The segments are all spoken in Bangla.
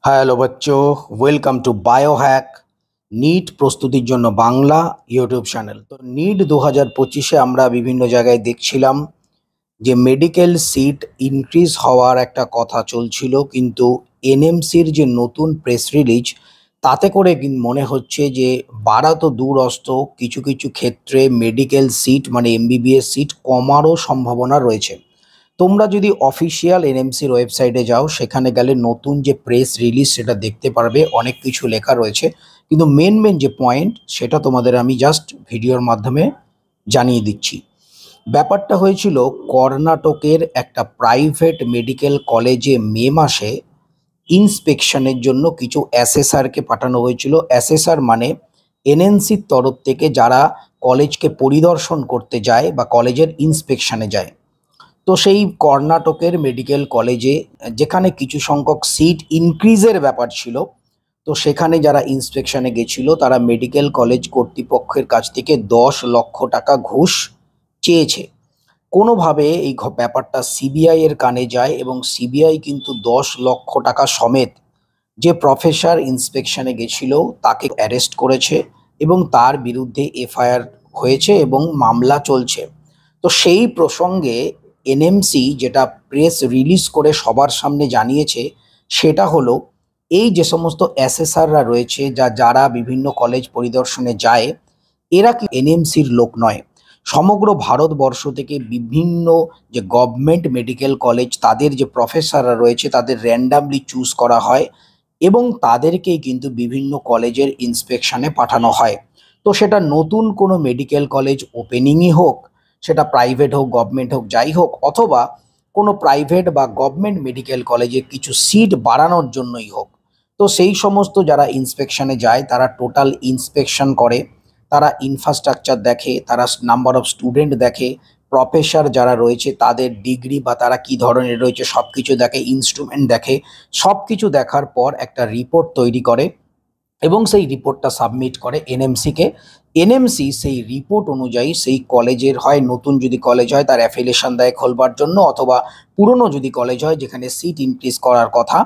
হ্যালো বাচ্চো, ওয়েলকাম টু বায়োহ্যাক নিট প্রস্তুতির জন্য বাংলা ইউটিউব চ্যানেল। তো নিট 2025-এ আমরা বিভিন্ন জায়গায় দেখছিলাম যে মেডিকেল সিট ইনক্রিজ হওয়ার একটা কথা চলছিল, কিন্তু এনএমসির যে নতুন প্রেস রিলিজ তাতে করে মনে হচ্ছে যে বাড়া তো দূরস্থ, কিছু কিছু ক্ষেত্রে মেডিকেল সিট মানে এমবিবিএস সিট কমারও সম্ভাবনা রয়েছে। তোমরা যদি অফিসিয়াল এনএমসির ওয়েবসাইটে যাও, সেখানে গেলে নতুন যে প্রেস রিলিজ সেটা দেখতে পারবে, অনেক কিছু লেখা রয়েছে। কিন্তু মেন যে পয়েন্ট সেটা তোমাদের আমি জাস্ট ভিডিওর মাধ্যমে জানিয়ে দিচ্ছি। ব্যাপারটা হয়েছিল কর্ণাটকের একটা প্রাইভেট মেডিকেল কলেজে মে মাসে ইন্সপেকশনের জন্য কিছু অ্যাসেসারকে পাঠানো হয়েছিল। অ্যাসেসার মানে এনএমসির তরফ থেকে যারা কলেজকে পরিদর্শন করতে যায় বা কলেজের ইন্সপেকশনে যায়। তো সেই কর্ণাটকের মেডিকেল কলেজে যেখানে কিছু সংখ্যক সিট ইনক্রিজের ব্যাপার ছিল, তো সেখানে যারা ইন্সপেকশনে গেছিল তারা মেডিকেল কলেজ কর্তৃপক্ষের কাছ থেকে 10 লক্ষ টাকা ঘুষ চেয়েছে। কোনোভাবে এই ব্যাপারটা সিবিআই এর কানে যায় এবং সিবিআই কিন্তু 10 লক্ষ টাকা সমেত যে প্রফেসর ইন্সপেকশনে গেছিল তাকে অ্যারেস্ট করেছে এবং তার বিরুদ্ধে এফআইআর হয়েছে এবং মামলা চলছে। তো সেই প্রসঙ্গে এনএমসি যেটা প্রেস রিলিজ করে সবার সামনে জানিয়েছে সেটা হলো, এই যে সমস্ত অ্যাসেসাররা রয়েছে যারা বিভিন্ন কলেজ পরিদর্শনে যায়, এরা কি এনএমসির লোক নয়। সমগ্র ভারতবর্ষ থেকে বিভিন্ন যে গভর্নমেন্ট মেডিকেল কলেজ তাদের যে প্রফেসররা রয়েছে তাদের র্যান্ডামলি চুজ করা হয় এবং তাদেরকেই কিন্তু বিভিন্ন কলেজের ইন্সপেকশনে পাঠানো হয়। তো সেটা নতুন কোনো মেডিকেল কলেজ ওপেনিংই হোক, সেটা প্রাইভেট হোক গভর্নমেন্ট হোক যাই হোক, অথবা কোনো প্রাইভেট বা গভর্নমেন্ট মেডিকেল কলেজে কিছু সিট বাড়ানোর জন্যই হোক, তো সেই সমস্ত যারা ইন্সপেকশনে যায় তারা টোটাল ইন্সপেকশন করে, তারা ইনফ্রাস্ট্রাকচার দেখে, তারা নাম্বার অফ স্টুডেন্ট দেখে, প্রফেসর যারা রয়েছে তাদের ডিগ্রি বা তারা কি ধরনের রয়েছে সব কিছু দেখে, ইনস্ট্রুমেন্ট দেখে। সব কিছু দেখার পর একটা রিপোর্ট তৈরি করে এবং সেই রিপোর্টটা সাবমিট করে এনএমসিকে। এনএমসি সেই রিপোর্ট অনুযায়ী সেই কলেজের, হয় নতুন যদি কলেজ হয় তার অ্যাফিলিয়েশন দেয় খোলবার জন্য, অথবা পুরনো যদি কলেজ হয় যেখানে সিট ইনক্রিজ করার কথা,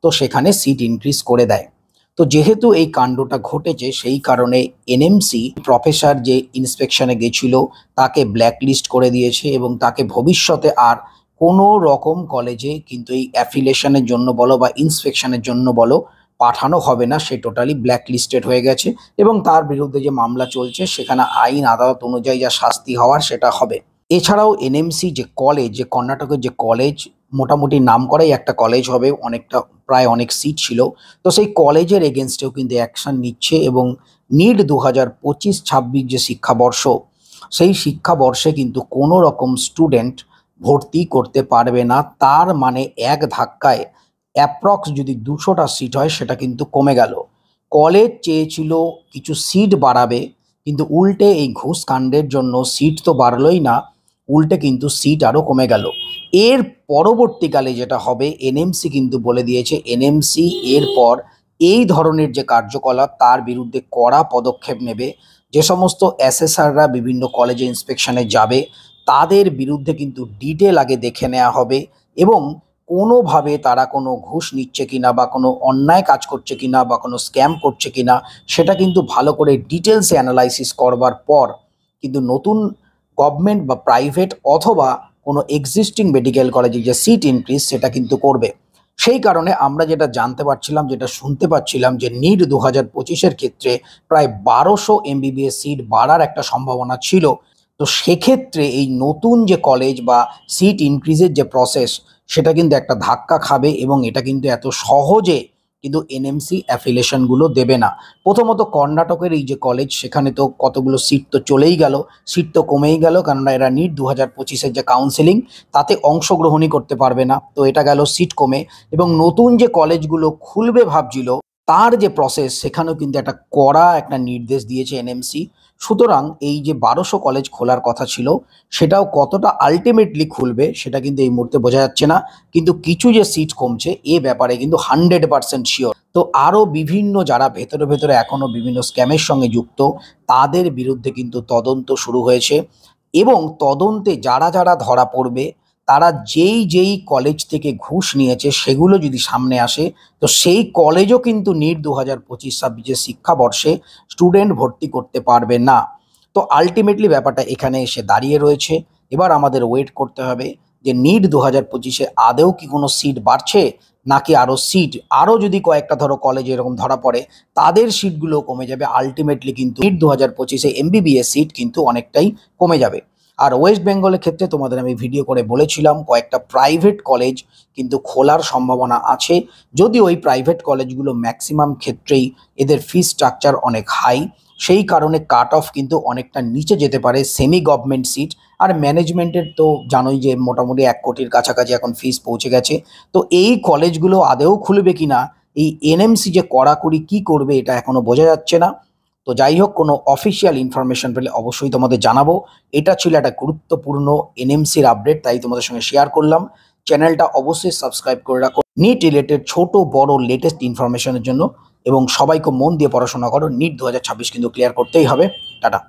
তো সেখানে সিট ইনক্রিজ করে দেয়। তো যেহেতু এই কাণ্ডটা ঘটেছে সেই কারণে এনএমসি প্রফেসর যে ইন্সপেকশনে গেছিল তাকে ব্ল্যাকলিস্ট করে দিয়েছে এবং তাকে ভবিষ্যতে আর কোনো রকম কলেজে কিন্তু এই অ্যাফিলিয়েশনের জন্য বলো বা ইন্সপেকশনের জন্য বলো পাঠানো হবে না। সে টোটালি ব্ল্যাকলিস্টেড হয়ে গেছে এবং তার বিরুদ্ধে যে মামলা চলছে সেখানে আইন আদালত অনুযায়ী যা শাস্তি হওয়ার সেটা হবে। এছাড়াও এনএমসি যে কলেজ, যে কর্ণাটকের যে কলেজ, মোটামুটি নাম করাই একটা কলেজ হবে, অনেকটা প্রায় অনেক সিট ছিল, তো সেই কলেজের এগেনস্টেও কিন্তু অ্যাকশন নিচ্ছে এবং নিট 2025-26 যে শিক্ষাবর্ষ, সেই শিক্ষাবর্ষে কিন্তু কোনো রকম স্টুডেন্ট ভর্তি করতে পারবে না। তার মানে এক ধাক্কায় অ্যাপ্রক্স যদি 200টা সিট হয় সেটা কিন্তু কমে গেল। কলেজ চেয়েছিল কিছু সিট বাড়াবে, কিন্তু উল্টে এই ঘুষ কাণ্ডের জন্য সিট তো বাড়লই না, উল্টে কিন্তু সিট আরও কমে গেল। এর পরবর্তীকালে যেটা হবে, এনএমসি কিন্তু বলে দিয়েছে এনএমসি এরপর এই ধরনের যে কার্যকলাপ তার বিরুদ্ধে কড়া পদক্ষেপ নেবে। যে সমস্ত অ্যাসেসাররা বিভিন্ন কলেজে ইন্সপেকশনে যাবে তাদের বিরুদ্ধে কিন্তু ডিটেল আগে দেখে নেওয়া হবে এবং কোনোভাবে তারা কোনো ঘুষ নিচ্ছে কিনা বা কোনো অন্যায় কাজ করছে কিনা বা কোনো স্ক্যাম করছে কিনা সেটা কিন্তু ভালো করে ডিটেলসে অ্যানালাইসিস করবার পর কিন্তু নতুন গভর্নমেন্ট বা প্রাইভেট অথবা কোনো এক্সিস্টিং মেডিকেল কলেজে যে সিট ইনক্রিজ সেটা কিন্তু করবে। সেই কারণে আমরা যেটা জানতে পারছিলাম, যেটা শুনতে পাচ্ছিলাম যে নিট 2025-এর ক্ষেত্রে প্রায় 1200 এমবিবিএস সিট বাড়ার একটা সম্ভাবনা ছিল। তো সেক্ষেত্রে এই নতুন যে কলেজ বা সিট ইনক্রিজের যে প্রসেস সেটা কিন্তু একটা ধাক্কা খাবে এবং এটা কিন্তু এত সহজে কিন্তু এনএমসি অ্যাফিলিয়েশনগুলো দেবে না। প্রথমত কর্ণাটকের এই যে কলেজ সেখানে তো কতগুলো সিট তো চলেই গেল, সিট তো কমেই গেল, কেননা এরা নিট 2025-এর যে কাউন্সেলিং তাতে অংশগ্রহণই করতে পারবে না। তো এটা গেল সিট কমে এবং নতুন যে কলেজগুলো খুলবে ভাবছিল তার যে প্রসেস সেখানেও কিন্তু একটা কড়া একটা নির্দেশ দিয়েছে এনএমসি। সুতরাং এই যে 1200 কলেজ খোলার কথা ছিল সেটাও কতটা আলটিমেটলি খুলবে সেটা কিন্তু এই মুহূর্তে বোঝা যাচ্ছে না, কিন্তু কিছু যে সিট কমছে এ ব্যাপারে কিন্তু 100% শিওর। তো আরও বিভিন্ন যারা ভেতরে ভেতরে এখনও বিভিন্ন স্ক্যামের সঙ্গে যুক্ত তাদের বিরুদ্ধে কিন্তু তদন্ত শুরু হয়েছে এবং তদন্তে যারা যারা ধরা পড়বে তারা যেই কলেজ থেকে ঘুষ নিয়েছে সেগুলো যদি সামনে আসে, তো সেই কলেজও কিন্তু নিট 2025-26 শিক্ষাবর্ষে স্টুডেন্ট ভর্তি করতে পারবে না। তো আল্টিমেটলি ব্যাপারটা এখানে এসে দাঁড়িয়ে রয়েছে। এবার আমাদের ওয়েট করতে হবে যে নিট 2025-এ আদৌ কি কোনো সিট বাড়ছে, নাকি আরও সিট, আরও যদি কয়েকটা ধরো কলেজে এরকম ধরা পড়ে তাদের সিটগুলো কমে যাবে। আল্টিমেটলি কিন্তু নিট 2025-এ এমবিবিএস সিট কিন্তু অনেকটাই কমে যাবে। আর ওয়েস্ট বেঙ্গলের ক্ষেত্রে তোমাদের আমি ভিডিও করে বলেছিলাম কয়েকটা প্রাইভেট কলেজ কিন্তু খোলার সম্ভাবনা আছে, যদিও ওই প্রাইভেট কলেজগুলো ম্যাক্সিমাম ক্ষেত্রেই এদের ফি স্ট্রাকচার অনেক হাই, সেই কারণে কাট অফ কিন্তু অনেকটা নিচে যেতে পারে সেমি গভর্নমেন্ট সিট। আর ম্যানেজমেন্টের তো জানোই যে মোটামুটি 1 কোটির কাছাকাছি এখন ফিস পৌঁছে গেছে। তো এই কলেজগুলো আদৌ খুলবে কিনা, এই এনএমসি যে কড়াকড়ি কি করবে এটা এখনো বোঝা যাচ্ছে না। তো যাই হোক, কোনো অফিসিয়াল ইনফরমেশন পেলে অবশ্যই তোমাদের জানাবো। এটা ছিল একটা গুরুত্বপূর্ণ এনএমসির আপডেট, তাই তোমাদের সঙ্গে শেয়ার করলাম। চ্যানেলটা অবশ্যই সাবস্ক্রাইব করে রাখো নিট রিলেটেড ছোট বড় লেটেস্ট ইনফরমেশনের জন্য, এবং সবাইকে মন দিয়ে পড়াশোনা করো। নিট 2026 কিন্তু ক্লিয়ার করতেই হবে। টাটা।